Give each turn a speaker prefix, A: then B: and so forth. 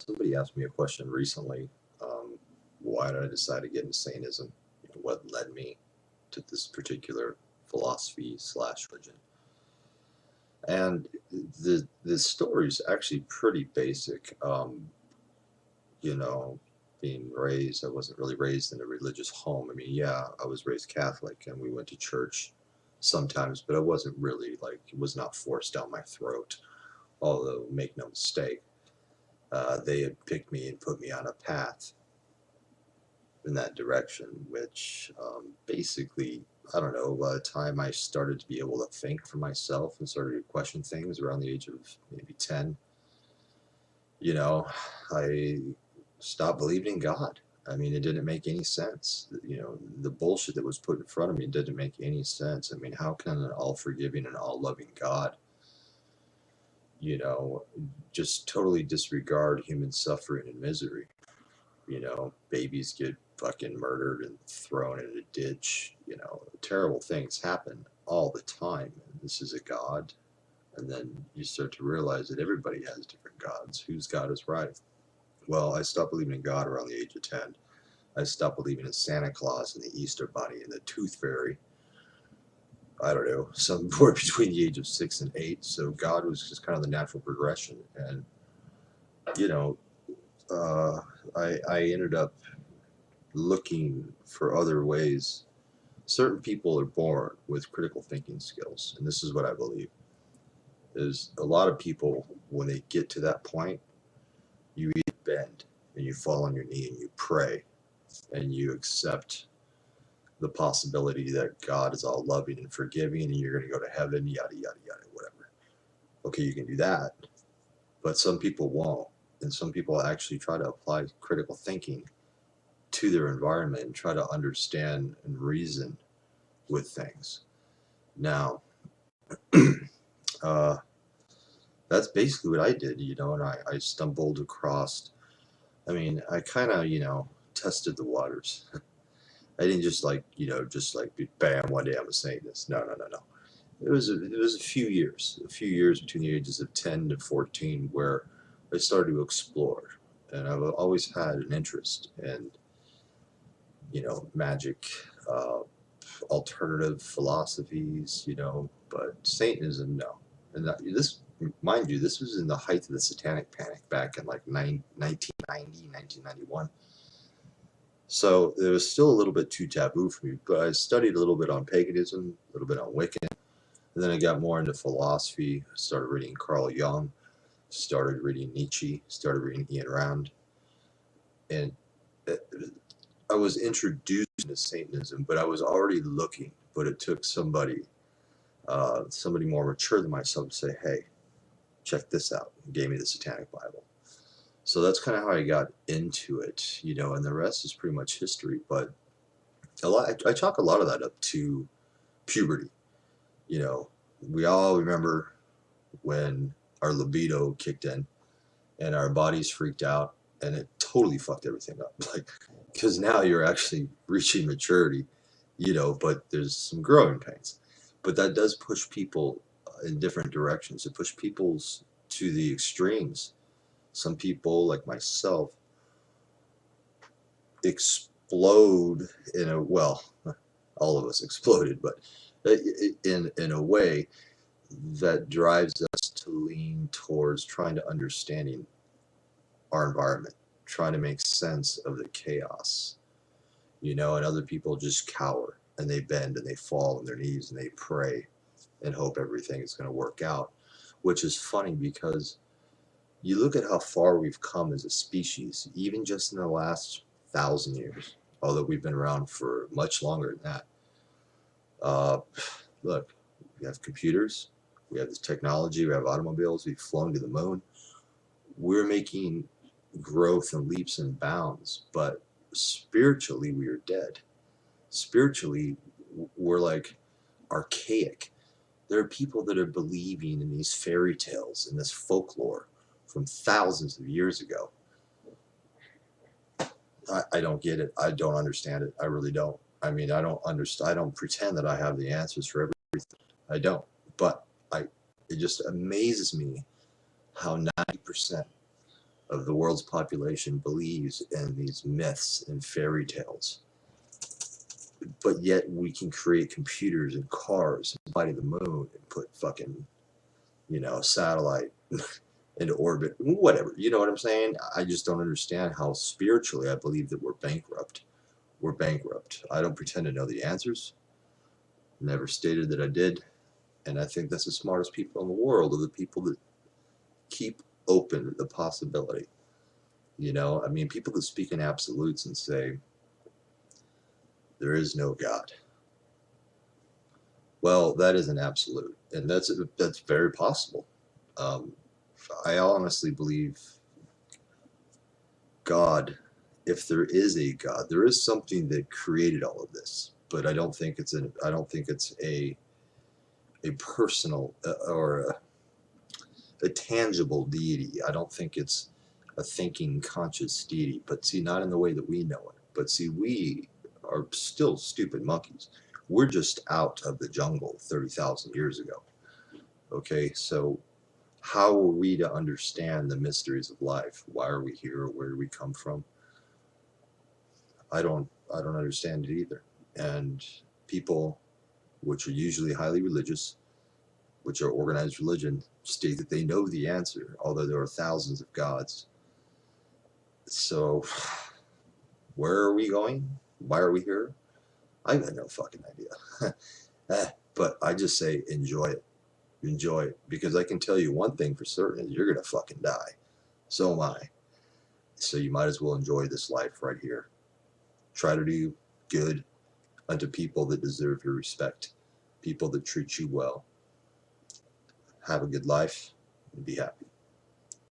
A: Somebody asked me a question recently. Why did I decide to get into Satanism? What led me to this particular philosophy slash religion? And the story is actually pretty basic. You know, being raised, I wasn't really raised in a religious home. I mean, yeah, I was raised Catholic and we went to church sometimes, but I wasn't really like, it was not forced down my throat. Although, make no mistake, they had picked me and put me on a path in that direction, which basically, I don't know, by the time I started to be able to think for myself and started to question things around the age of maybe 10, you know, I stopped believing in God. I mean, it didn't make any sense. The bullshit that was put in front of me didn't make any sense. I mean, how can an all-forgiving and all-loving God, you know, just totally disregard human suffering and misery? Babies get fucking murdered and thrown in a ditch. Terrible things happen all the time. This is a God. And then you start to realize that everybody has different gods. Whose God is right? Well, I stopped believing in God around the age of 10. I stopped believing in Santa Claus and the Easter Bunny and the Tooth Fairy. I don't know, somewhere between the age of 6 and 8. So God was just kind of the natural progression. And, you know, I ended up looking for other ways. Certain people are born with critical thinking skills, and this is what I believe, is a lot of people, when they get to that point, you either bend and you fall on your knee and you pray and you accept the possibility that God is all loving and forgiving and you're going to go to heaven, yada, yada, yada, whatever. Okay, you can do that, but some people won't. And some people actually try to apply critical thinking to their environment and try to understand and reason with things. Now, uh, that's basically what I did, and I stumbled across, I mean, I kind of, tested the waters. I didn't just like, bam, one day I'm a Satanist. No, no, no, no. It was a few years between the ages of 10 to 14 where I started to explore. And I've always had an interest in, magic, uh, alternative philosophies, but Satanism, no. And this, mind you, this was in the height of the Satanic Panic back in like 1990, 1991. So it was still a little bit too taboo for me, but I studied a little bit on paganism, a little bit on Wiccan, and then I got more into philosophy, started reading Carl Jung, started reading Nietzsche, started reading Ayn Rand, and I was introduced to Satanism, but I was already looking, but it took somebody more mature than myself to say, hey, check this out. He gave me the Satanic Bible. So that's kind of how I got into it, and the rest is pretty much history. But I chalk a lot of that up to puberty. We all remember when our libido kicked in and our bodies freaked out and it totally fucked everything up. Like, because now you're actually reaching maturity, but there's some growing pains. But that does push people in different directions. It pushes people to the extremes. Some people, like myself, explode all of us exploded, but in a way that drives us to lean towards trying to understanding our environment, trying to make sense of the chaos, and other people just cower and they bend and they fall on their knees and they pray and hope everything is going to work out, which is funny because you look at how far we've come as a species, even just in the last 1,000 years, although we've been around for much longer than that. Look, we have computers, we have this technology, we have automobiles, we've flown to the moon. We're making growth and leaps and bounds, but spiritually, we are dead. Spiritually, we're like archaic. There are people that are believing in these fairy tales and this folklore from thousands of years ago. I don't get it. I don't understand it. I really don't. I mean, I don't understand. I don't pretend that I have the answers for everything. I don't. But it just amazes me how 90% of the world's population believes in these myths and fairy tales. But yet we can create computers and cars and fly to the moon and put fucking, a satellite into orbit, whatever. You know what I'm saying? I just don't understand how spiritually I believe that we're bankrupt. We're bankrupt. I don't pretend to know the answers. Never stated that I did. And I think that's the smartest people in the world are the people that keep open the possibility. I mean, people that speak in absolutes and say, there is no God. Well, that is an absolute, and that's very possible. I honestly believe God, if there is a God, there is something that created all of this, but I don't think it's a personal or a tangible deity. I don't think it's a thinking, conscious deity. But see, not in the way that we know it. But see, we are still stupid monkeys. We're just out of the jungle 30,000 years ago. Okay, so how are we to understand the mysteries of life? Why are we here? Where do we come from? I don't understand it either. And people, which are usually highly religious, which are organized religion, state that they know the answer, although there are thousands of gods. So, where are we going? Why are we here? I got no fucking idea. But I just say enjoy it. Enjoy it. Because I can tell you one thing for certain, you're going to fucking die. So am I. So you might as well enjoy this life right here. Try to do good unto people that deserve your respect, people that treat you well. Have a good life and be happy.